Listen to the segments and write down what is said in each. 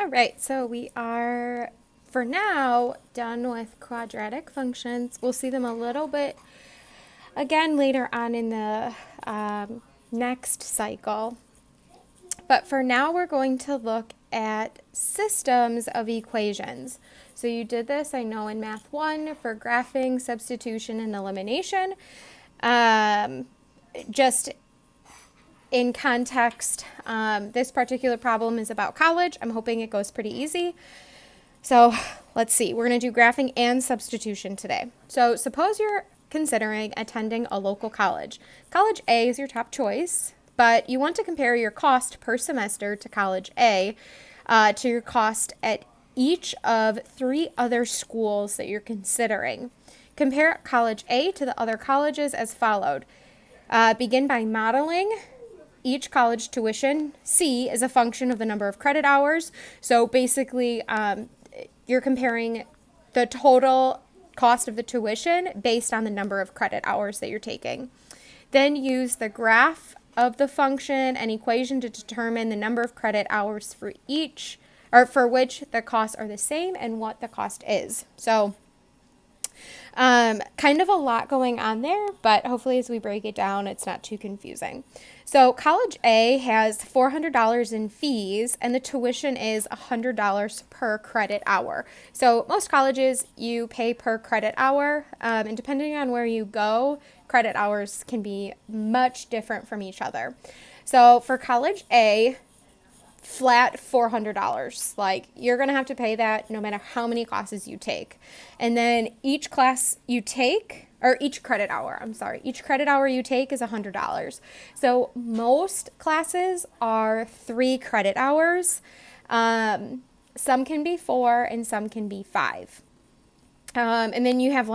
All right, so we are, for now, done with quadratic functions. We'll see them a little bit again later on in the next cycle. But for now, we're going to look at systems of equations. So you did this, I know, in Math 1 for graphing, substitution, and elimination. Just in context, this particular problem is about college. I'm hoping it goes pretty easy. So let's see, we're going to do graphing and substitution today. So suppose you're considering attending a local college. College A is your top choice, but you want to compare your cost per semester to College A to your cost at each of 3 other schools that you're considering. Compare College A to the other colleges as followed. Begin by modeling each college tuition. C is a function of the number of credit hours. So basically, you're comparing the total cost of the tuition based on the number of credit hours that you're taking. Then use the graph of the function and equation to determine the number of credit hours for each, or for which the costs are the same and what the cost is. So kind of a lot going on there, but hopefully as we break it down, it's not too confusing. So College A has $400 in fees, and the tuition is $100 per credit hour. So most colleges, you pay per credit hour, and depending on where you go, credit hours can be much different from each other. So for College A, flat $400. Like, you're going to have to pay that no matter how many classes you take. And then each class you take, or each credit hour you take is $100. So most classes are 3 credit hours. Some can be 4 and some can be 5. And then you have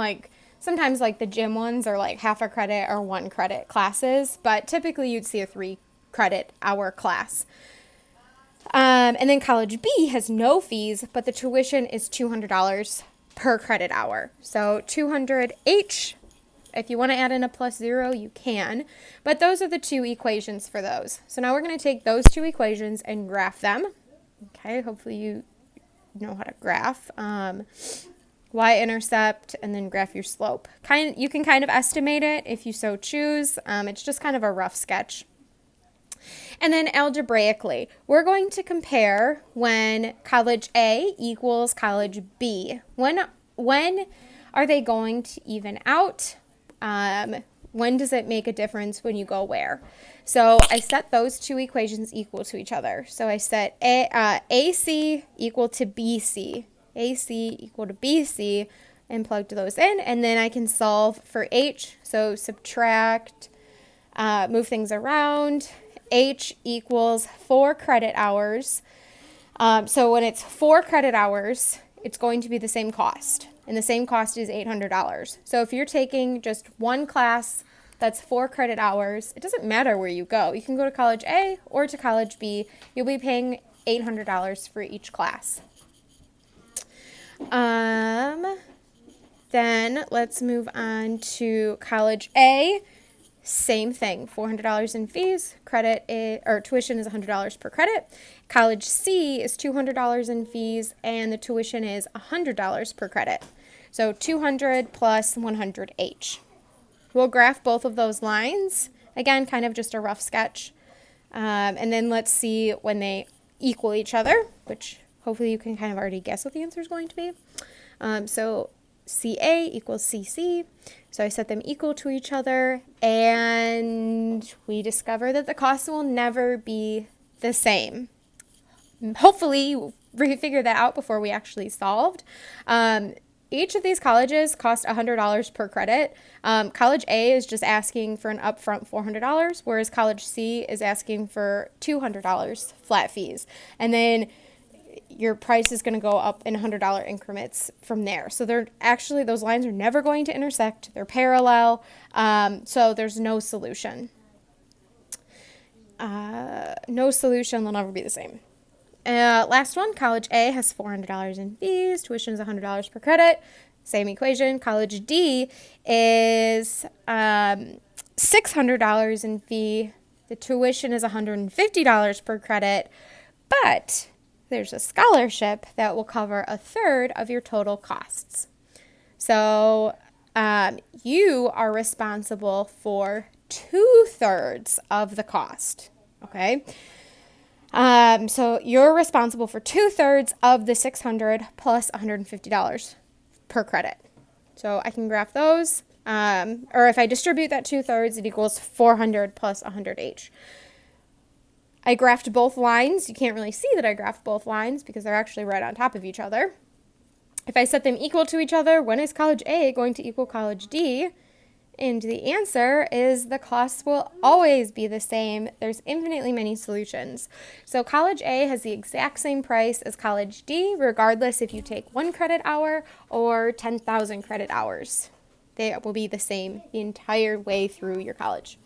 sometimes the gym ones are like half a credit or 1 credit classes, but typically you'd see a 3 credit hour class. And then College B has no fees, but the tuition is $200 per credit hour. So 200 each. If you want to add in a +0, you can. But those are the 2 equations for those. So now we're going to take those 2 equations and graph them. Okay, hopefully you know how to graph. Y-intercept, and then graph your slope. You can kind of estimate it if you so choose. It's just kind of a rough sketch. And then algebraically, we're going to compare when College A equals College B. When are they going to even out? When does it make a difference when you go where? So I set those 2 equations equal to each other. So I set AC equal to BC. AC equal to BC, and plugged those in. And then I can solve for H. So subtract, move things around. H equals 4 credit hours. So when it's 4 credit hours, it's going to be the same cost. And the same cost is $800. So if you're taking just 1 class that's 4 credit hours, it doesn't matter where you go. You can go to College A or to College B. You'll be paying $800 for each class. Then let's move on to College A. Same thing, $400 in fees, tuition is $100 per credit. College C is $200 in fees, and the tuition is $100 per credit. So 200 plus 100 each. We'll graph both of those lines. Again, kind of just a rough sketch. And then let's see when they equal each other, which hopefully you can kind of already guess what the answer is going to be. So CA equals CC. So I set them equal to each other, and we discover that the costs will never be the same. Hopefully, we figured that out before we actually solved. Each of these colleges cost $100 per credit. College A is just asking for an upfront $400, whereas College C is asking for $200 flat fees. And then your price is going to go up in $100 increments from there. So those lines are never going to intersect. They're parallel. So there's no solution. No solution, they'll never be the same. Last one, College A has $400 in fees. Tuition is $100 per credit. Same equation. College D is $600 in fee. The tuition is $150 per credit. But there's a scholarship that will cover a third of your total costs. So you are responsible for 2/3 of the cost, okay? So you're responsible for 2/3 of the $600 plus $150 per credit. So I can graph those, or if I distribute that 2/3, it equals 400 plus 100 each. I graphed both lines. You can't really see that I graphed both lines because they're actually right on top of each other. If I set them equal to each other, when is college A going to equal college D? And the answer is the costs will always be the same. There's infinitely many solutions. So college A has the exact same price as college D, regardless if you take 1 credit hour or 10,000 credit hours. They will be the same the entire way through your college.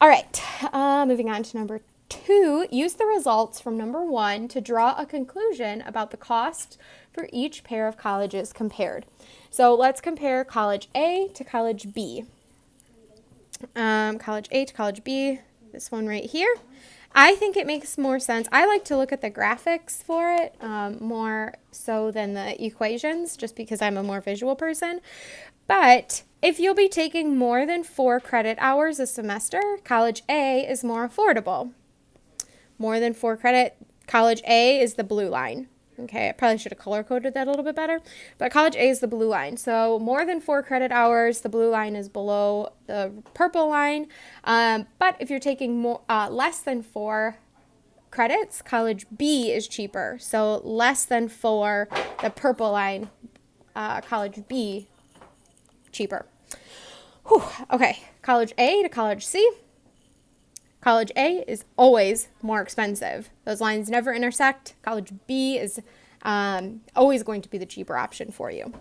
All right, moving on to number 2, use the results from number 1 to draw a conclusion about the cost for each pair of colleges compared. So let's compare college A to college B. College A to college B, this one right here. I think it makes more sense. I like to look at the graphics for it more so than the equations, just because I'm a more visual person. But if you'll be taking more than 4 credit hours a semester, college A is more affordable. More than 4 credit, college A is the blue line. Okay, I probably should have color-coded that a little bit better. But college A is the blue line. So more than 4 credit hours, the blue line is below the purple line. But if you're taking more, less than 4 credits, college B is cheaper. So less than 4, the purple line, college B, cheaper. Whew, okay, college A to college C. College A is always more expensive. Those lines never intersect. College B is always going to be the cheaper option for you. And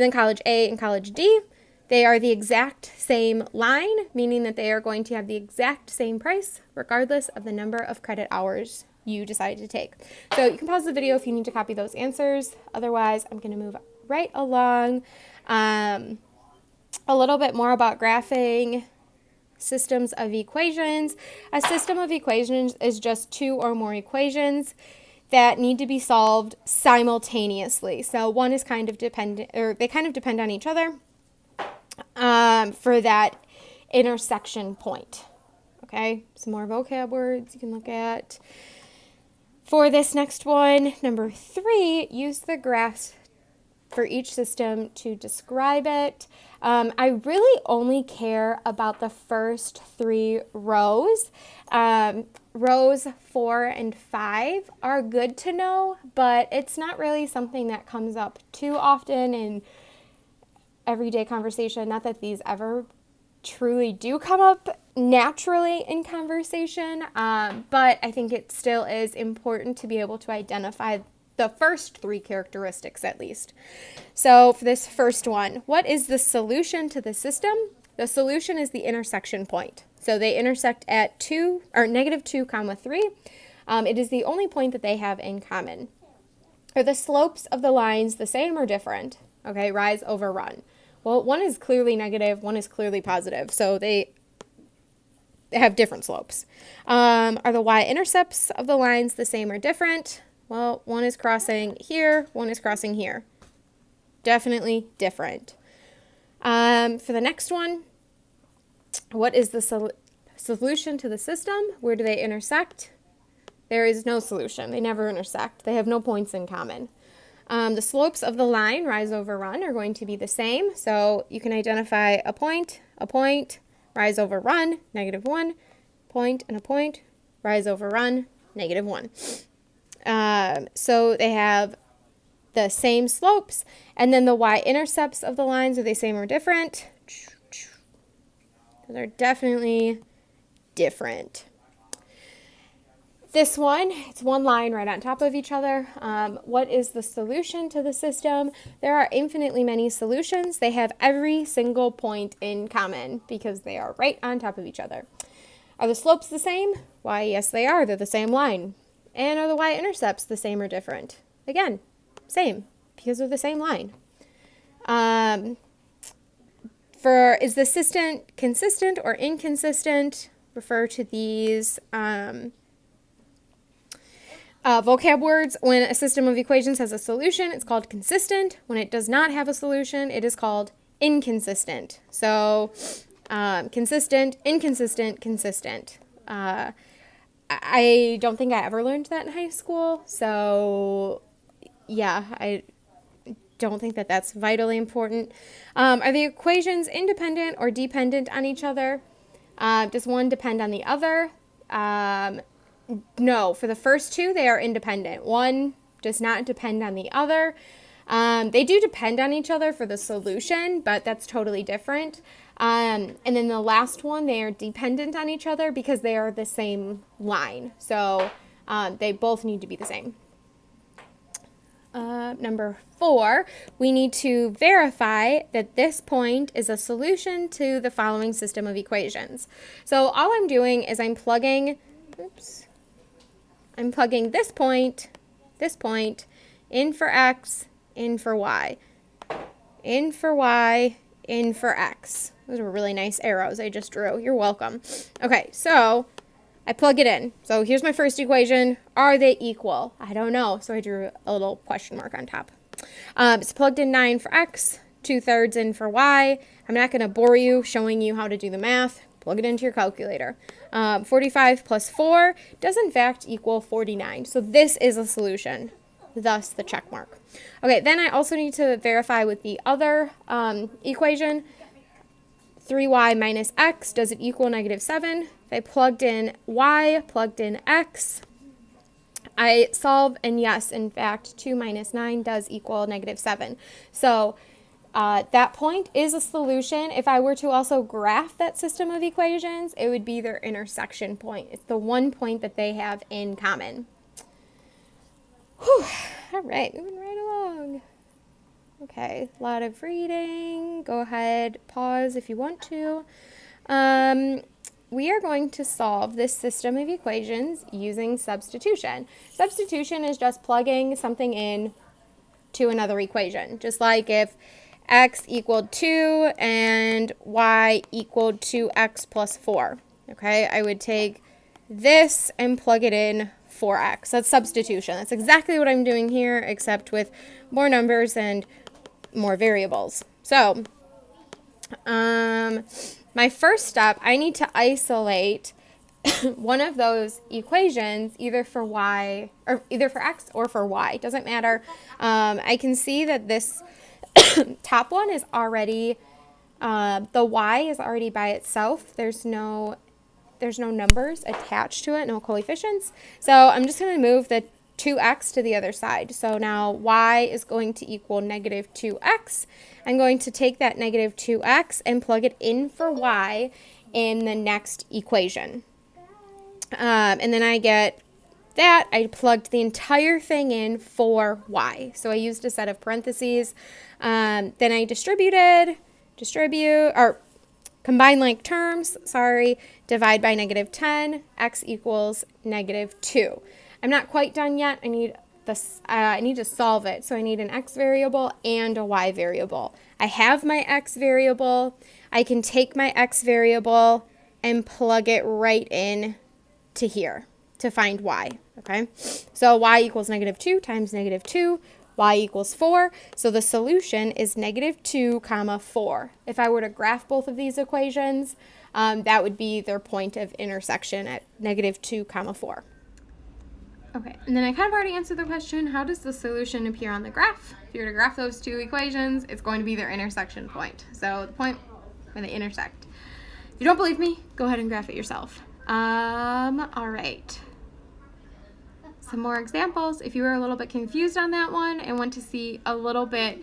then college A and college D, they are the exact same line, meaning that they are going to have the exact same price regardless of the number of credit hours you decide to take. So you can pause the video if you need to copy those answers. Otherwise, I'm going to move right along. A little bit more about graphing systems of equations. A system of equations is just 2 or more equations that need to be solved simultaneously. So one is kind of dependent, or they kind of depend on each other for that intersection point. Okay, some more vocab words you can look at. For this next one, number 3, use the graphs for each system to describe it. I really only care about the first 3 rows. Rows 4 and 5 are good to know, but it's not really something that comes up too often in everyday conversation. Not that these ever truly do come up naturally in conversation, but I think it still is important to be able to identify the first 3 characteristics at least. So for this first one, what is the solution to the system? The solution is the intersection point. So they intersect at -2, 3. It is the only point that they have in common. Are the slopes of the lines the same or different? Okay, rise over run. Well, one is clearly negative, one is clearly positive. So they have different slopes. Are the y-intercepts of the lines the same or different? Well, one is crossing here, one is crossing here. Definitely different. For the next one, what is the solution to the system? Where do they intersect? There is no solution. They never intersect. They have no points in common. The slopes of the line, rise over run, are going to be the same. So you can identify a point, rise over run, -1, point and a point, rise over run, -1. So they have the same slopes, and then the y-intercepts of the lines, are they same or different? They're definitely different. This one, it's one line right on top of each other. What is the solution to the system? There are infinitely many solutions. They have every single point in common because they are right on top of each other. Are the slopes the same? Why, yes, they are. They're the same line. And are the y-intercepts the same or different? Again, same, because they're the same line. Is the system consistent or inconsistent? Refer to these Vocab words: when a system of equations has a solution, it's called consistent. When it does not have a solution, it is called inconsistent. So consistent, inconsistent, consistent. I don't think I ever learned that in high school. So yeah, I don't think that that's vitally important. Are the equations independent or dependent on each other? Does one depend on the other? No, for the first two, they are independent. One does not depend on the other. They do depend on each other for the solution, but that's totally different. And then the last one, they are dependent on each other because they are the same line. So they both need to be the same. Number 4, we need to verify that this point is a solution to the following system of equations. So all I'm doing is I'm plugging this point, in for x, in for y, in for y, in for x. Those were really nice arrows I just drew. You're welcome. Okay, so I plug it in. So here's my first equation. Are they equal? I don't know. So I drew a little question mark on top. It's plugged in 9 for x, 2/3 in for y. I'm not going to bore you showing you how to do the math. Plug it into your calculator. 45 plus 4 does in fact equal 49. So this is a solution, thus the check mark. Okay, then I also need to verify with the other equation. 3y minus x, does it equal -7? If I plugged in y, plugged in x, I solve, and yes, in fact, 2 minus 9 does equal -7. So that point is a solution. If I were to also graph that system of equations, it would be their intersection point. It's the one point that they have in common. Whew. All right, moving right along. Okay, a lot of reading. Go ahead, pause if you want to. We are going to solve this system of equations using substitution. Substitution is just plugging something in to another equation. Just like if x equaled 2 and y equaled 2x plus 4. Okay, I would take this and plug it in for x. That's substitution. That's exactly what I'm doing here, except with more numbers and more variables. So my first step, I need to isolate one of those equations, either for y or either for x or for y. It doesn't matter. I can see that this top one is already the y is already by itself. There's no numbers attached to it, no coefficients. So I'm just going to move the 2x to the other side. So now y is going to equal -2x. I'm going to take that -2x and plug it in for y in the next equation. And then I get that. I plugged the entire thing in for y. So I used a set of parentheses. Then I combine like terms, divide by -10, x equals -2. I'm not quite done yet. I need to solve it. So I need an x variable and a y variable. I have my x variable. I can take my x variable and plug it right in to here to find y. Okay, so y equals -2 times -2. Y equals 4. So the solution is -2, 4. If I were to graph both of these equations, that would be their point of intersection at -2, 4. Okay, and then I kind of already answered the question, how does the solution appear on the graph? If you were to graph those two equations, it's going to be their intersection point. So the point where they intersect. If you don't believe me, go ahead and graph it yourself. All right. Some more examples. If you were a little bit confused on that one and want to see a little bit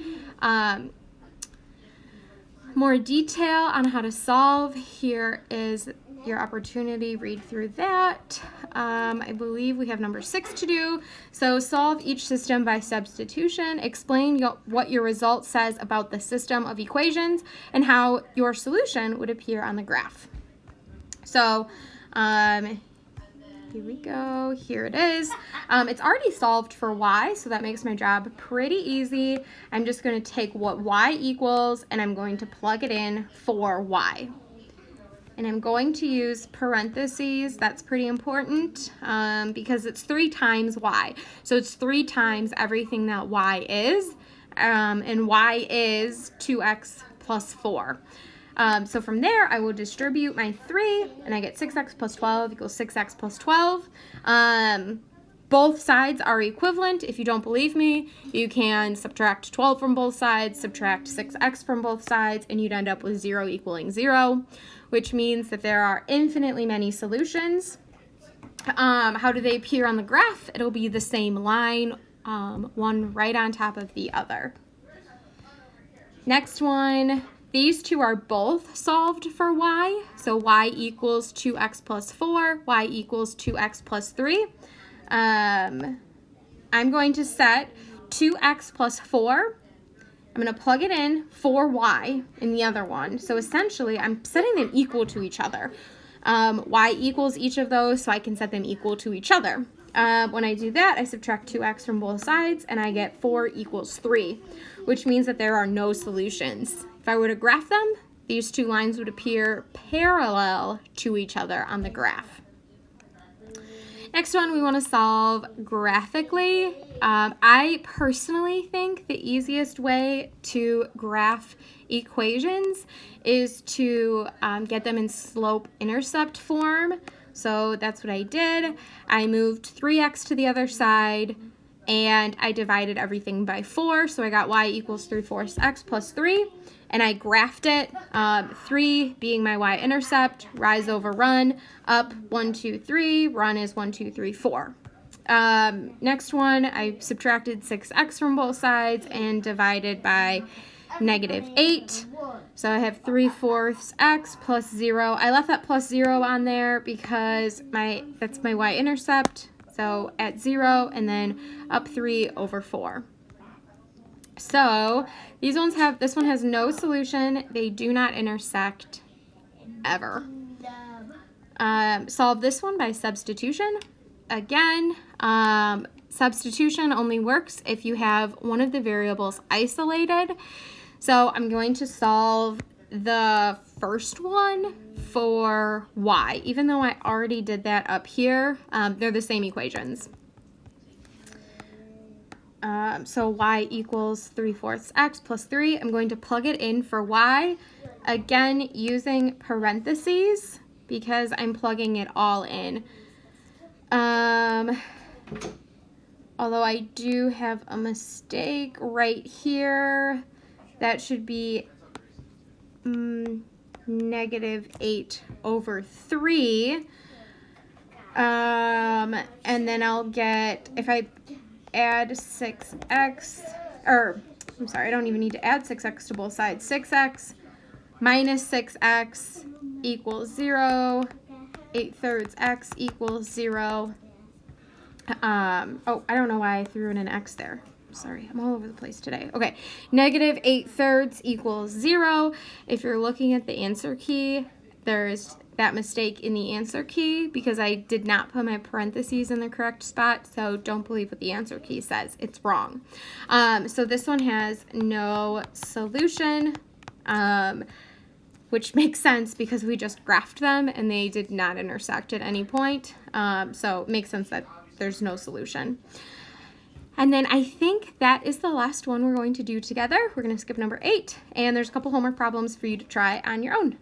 more detail on how to solve, here is your opportunity. Read through that. I believe we have number 6 to do. So solve each system by substitution. Explain what your result says about the system of equations and how your solution would appear on the graph. So here we go. Here it is. It's already solved for y, so that makes my job pretty easy. I'm just going to take what y equals and I'm going to plug it in for y. and I'm going to use parentheses. That's pretty important because it's 3 times y. So it's 3 times everything that y is, and y is 2x plus 4. So from there, I will distribute my 3, and I get 6x plus 12 equals 6x plus 12. Both sides are equivalent. If you don't believe me, you can subtract 12 from both sides, subtract 6x from both sides, and you'd end up with 0 equaling 0, which means that there are infinitely many solutions. How do they appear on the graph? It'll be the same line, one right on top of the other. Next one, these two are both solved for y. So y equals 2x plus 4, y equals 2x plus 3. I'm going to set 2x plus 4. I'm going to plug it in for y in the other one. So essentially, I'm setting them equal to each other. Y equals each of those, so I can set them equal to each other. When I do that, I subtract 2x from both sides, and I get 4 equals 3, which means that there are no solutions. If I were to graph them, these two lines would appear parallel to each other on the graph. Next one we want to solve graphically. I personally think the easiest way to graph equations is to get them in slope-intercept form. So that's what I did. I moved 3x to the other side, and I divided everything by 4. So I got y equals 3/4 x plus 3. And I graphed it, 3 being my y-intercept, rise over run, up 1, 2, 3, run is 1, 2, 3, 4. Next one, I subtracted 6x from both sides and divided by -8. So I have 3/4 x plus 0. I left that plus 0 on there because that's my y-intercept. So at 0, and then up 3 over 4. So this one has no solution. They do not intersect ever. Solve this one by substitution. Again, substitution only works if you have one of the variables isolated. So I'm going to solve the first one for y. Even though I already did that up here, they're the same equations. So y equals 3/4 x plus 3. I'm going to plug it in for y, again using parentheses because I'm plugging it all in. Although I do have a mistake right here. That should be -8 over 3. And then I'll get, if I add 6x, or I'm sorry, I don't even need to add 6x to both sides. 6x minus 6x equals 0. 8/3 x equals 0. Oh, I don't know why I threw in an x there. Sorry, I'm all over the place today. Okay, -8/3 equals 0. If you're looking at the answer key, there's that mistake in the answer key because I did not put my parentheses in the correct spot, so don't believe what the answer key says. It's wrong. So this one has no solution, which makes sense because we just graphed them and they did not intersect at any point. So it makes sense that there's no solution. And then I think that is the last one we're going to do together. We're going to skip number 8, and there's a couple homework problems for you to try on your own.